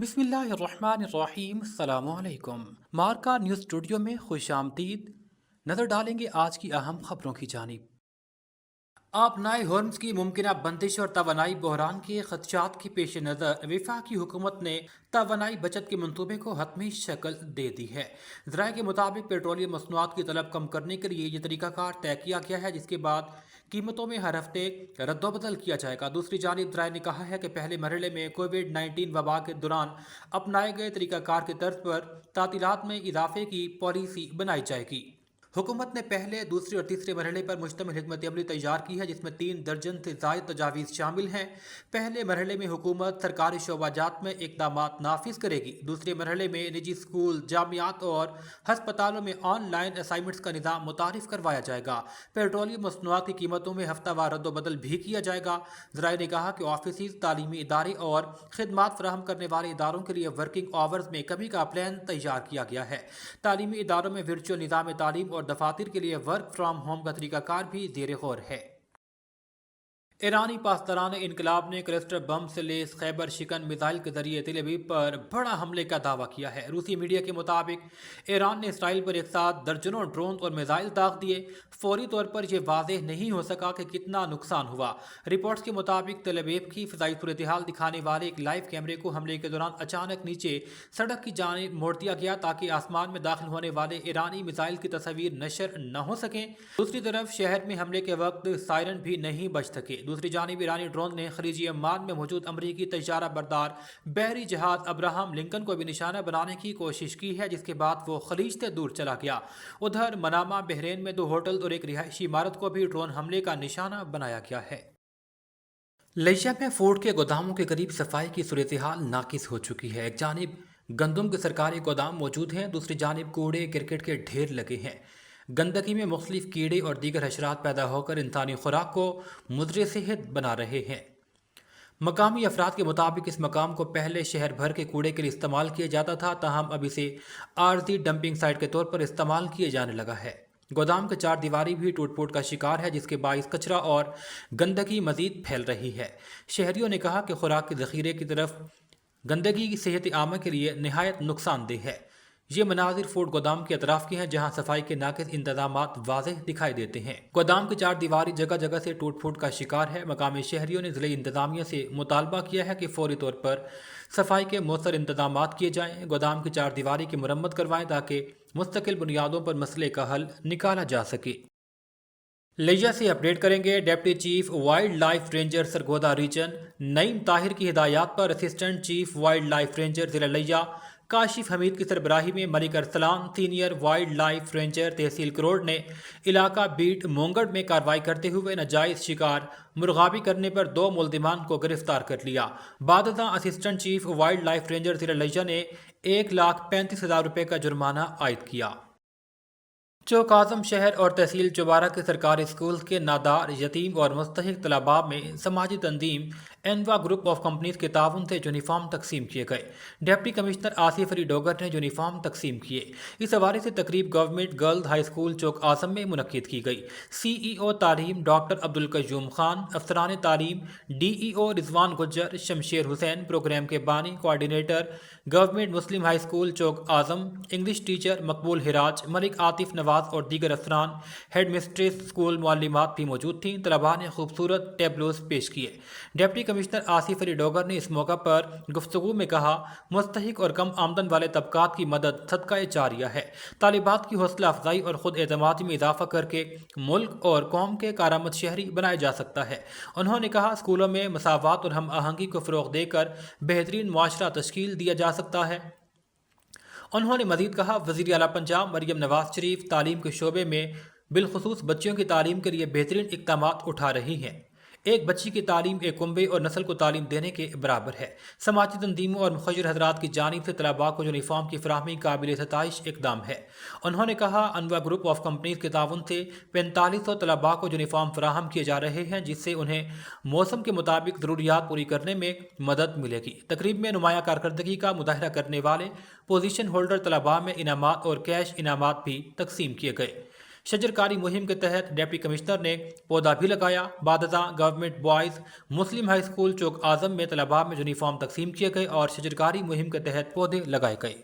بسم اللہ الرحمن الرحیم السلام علیکم مارکا نیوز اسٹوڈیو میں خوش آمدید نظر ڈالیں گے آج کی اہم خبروں کی جانب آبنائے ہارمز کی ممکنہ بندش اور توانائی بحران کے خدشات کے پیش نظر وفاقی حکومت نے توانائی بچت کے منصوبے کو حتمی شکل دے دی ہے۔ ذرائع کے مطابق پیٹرولیم مصنوعات کی طلب کم کرنے کے لیے یہ طریقہ کار طے کیا گیا ہے، جس کے بعد قیمتوں میں ہر ہفتے رد و بدل کیا جائے گا۔ دوسری جانب ذرائع نے کہا ہے کہ پہلے مرحلے میں کووڈ-19 وبا کے دوران اپنائے گئے طریقہ کار کی طرز پر تعطیلات میں اضافے کی پالیسی بنائی جائے گی۔ حکومت نے پہلے، دوسرے اور تیسرے مرحلے پر مشتمل حکمت عملی تیار کی ہے، جس میں 3 درجن سے زائد تجاویز شامل ہیں۔ پہلے مرحلے میں حکومت سرکاری شعبہ جات میں اقدامات نافذ کرے گی۔ دوسرے مرحلے میں نجی اسکول، جامعات اور ہسپتالوں میں آن لائن اسائنمنٹس کا نظام متعارف کروایا جائے گا۔ پیٹرولیم مصنوعات کی قیمتوں میں ہفتہ وار رد و بدل بھی کیا جائے گا۔ ذرائع نے کہا کہ آفیسز، تعلیمی ادارے اور خدمات فراہم کرنے والے اداروں کے لیے ورکنگ آورز میں کمی کا پلان تیار کیا گیا ہے۔ تعلیمی اداروں میں ورچوئل نظام تعلیم اور دفاتر کے لیے ورک فرام ہوم کا طریقہ کار بھی زیر غور ہے۔ ایرانی پاسداران انقلاب نے کلسٹر بم سے لیس خیبر شکن میزائل کے ذریعے تل ابیب پر بڑا حملے کا دعویٰ کیا ہے۔ روسی میڈیا کے مطابق ایران نے اسرائیل پر ایک ساتھ درجنوں ڈرون اور میزائل داغ دیے۔ فوری طور پر یہ واضح نہیں ہو سکا کہ کتنا نقصان ہوا۔ رپورٹس کے مطابق تل ابیب کی فضائی صورتحال دکھانے والے ایک لائیو کیمرے کو حملے کے دوران اچانک نیچے سڑک کی جانب موڑ دیا گیا تاکہ آسمان میں داخل ہونے والے ایرانی میزائل کی تصاویر نشر نہ ہو سکیں۔ دوسری طرف شہر میں حملے کے وقت سائرن بھی نہیں بج سکے۔ دوسری جانب ایرانی ڈرون نے خلیج عمان میں موجود امریکی طیارہ بردار بحری جہاز ابراہم لنکن کو بھی نشانہ بنانے کی کوشش کی ہے، جس کے بعد وہ خلیج سے دور چلا گیا۔ ادھر منامہ بحرین میں 2 ہوٹل اور ایک رہائشی عمارت کو بھی ڈرون حملے کا نشانہ بنایا گیا ہے۔ لیبیا میں فورڈ کے گوداموں کے قریب صفائی کی صورتحال ناقص ہو چکی ہے۔ ایک جانب گندم کے سرکاری گودام موجود ہیں، دوسری جانب کوڑے کرکٹ کے ڈھیر لگے ہیں۔ گندگی میں مختلف کیڑے اور دیگر حشرات پیدا ہو کر انسانی خوراک کو مضر صحت بنا رہے ہیں۔ مقامی افراد کے مطابق اس مقام کو پہلے شہر بھر کے کوڑے کے لیے استعمال کیا جاتا تھا، تاہم اب اسے عارضی ڈمپنگ سائٹ کے طور پر استعمال کیے جانے لگا ہے۔ گودام کی 4 دیواری بھی ٹوٹ پھوٹ کا شکار ہے، جس کے باعث کچرا اور گندگی مزید پھیل رہی ہے۔ شہریوں نے کہا کہ خوراک کے ذخیرے کی طرف گندگی کی صحت عامہ کے لیے نہایت نقصان دہ ہے۔ یہ مناظر فورڈ گودام کے اطراف کے ہیں، جہاں صفائی کے ناقص انتظامات واضح دکھائی دیتے ہیں۔ گودام کی 4 دیواری جگہ جگہ سے ٹوٹ پھوٹ کا شکار ہے۔ مقامی شہریوں نے ضلعی انتظامیہ سے مطالبہ کیا ہے کہ فوری طور پر صفائی کے مؤثر انتظامات کیے جائیں، گودام کی 4 دیواری کی مرمت کروائیں تاکہ مستقل بنیادوں پر مسئلے کا حل نکالا جا سکے۔ لیبیا سے اپڈیٹ کریں گے۔ Deputy chief wildlife ranger Sargodha region Naeem Tahir کی ہدایات پر assistant chief wildlife ranger ضلع لیبیا کاشف حمید کی سربراہی میں Malik Arsalan senior wildlife ranger تحصیل کروڑ نے علاقہ بیٹ مونگڑ میں کارروائی کرتے ہوئے ناجائز شکار مرغابی کرنے پر 2 ملزمان کو گرفتار کر لیا۔ بعد ازاں assistant chief wildlife ranger ضلع لیبیا نے 1,35,000 روپے کا جرمانہ عائد کیا۔ چوک اعظم شہر اور تحصیل چوبارہ کے سرکاری اسکول کے نادار، یتیم اور مستحق طلباء میں سماجی تنظیم انوا گروپ آف کمپنیز کے تعاون سے یونیفارم تقسیم کیے گئے۔ ڈپٹی کمشنر آصف علی ڈوگر نے یونیفارم تقسیم کیے۔ اس حوالے سے تقریب گورنمنٹ گرلز ہائی اسکول چوک اعظم میں منعقد کی گئی۔ سی ای او تعلیم ڈاکٹر عبدالقیوم خان، افسران تعلیم ڈی ای او رضوان گجر، شمشیر حسین، پروگرام کے بانی کوآرڈینیٹر گورنمنٹ مسلم ہائی اسکول چوک اعظم، انگلش ٹیچر مقبول ہراج، ملک عاطف نواز اور دیگر افسران، ہیڈ مسٹریس، اسکول معلمات بھی موجود تھیں۔ طلباء نے خوبصورت ٹیبلوز پیش کیے۔ ڈپٹی کمشنر آصف علی ڈوگر نے اس موقع پر گفتگو میں کہا، مستحق اور کم آمدن والے طبقات کی مدد صدقہ جاریہ ہے۔ طالبات کی حوصلہ افزائی اور خود اعتمادی میں اضافہ کر کے ملک اور قوم کے کارآمد شہری بنایا جا سکتا ہے۔ انہوں نے کہا، اسکولوں میں مساوات اور ہم آہنگی کو فروغ دے کر بہترین معاشرہ تشکیل دیا جا سکتا ہے۔ انہوں نے مزید کہا، وزیر اعلیٰ پنجاب مریم نواز شریف تعلیم کے شعبے میں بالخصوص بچیوں کی تعلیم کے لیے بہترین اقدامات اٹھا رہی ہیں۔ ایک بچی کی تعلیم ایک کنبے اور نسل کو تعلیم دینے کے برابر ہے۔ سماجی تنظیموں اور مخیر حضرات کی جانب سے طلباء کو یونیفارم کی فراہمی قابل ستائش اقدام ہے۔ انہوں نے کہا، انوا گروپ آف کمپنیز کے تعاون سے 4500 طلباء کو یونیفارم فراہم کیے جا رہے ہیں، جس سے انہیں موسم کے مطابق ضروریات پوری کرنے میں مدد ملے گی۔ تقریب میں نمایاں کارکردگی کا مظاہرہ کرنے والے پوزیشن ہولڈر طلباء میں انعامات اور کیش انعامات بھی تقسیم کیے گئے۔ شجرکاری مہم کے تحت ڈپٹی کمشنر نے پودا بھی لگایا۔ بعد ازاں گورنمنٹ بوائز مسلم ہائی اسکول چوک اعظم میں طلباء میں یونیفارم تقسیم کیے گئے اور شجرکاری مہم کے تحت پودے لگائے گئے۔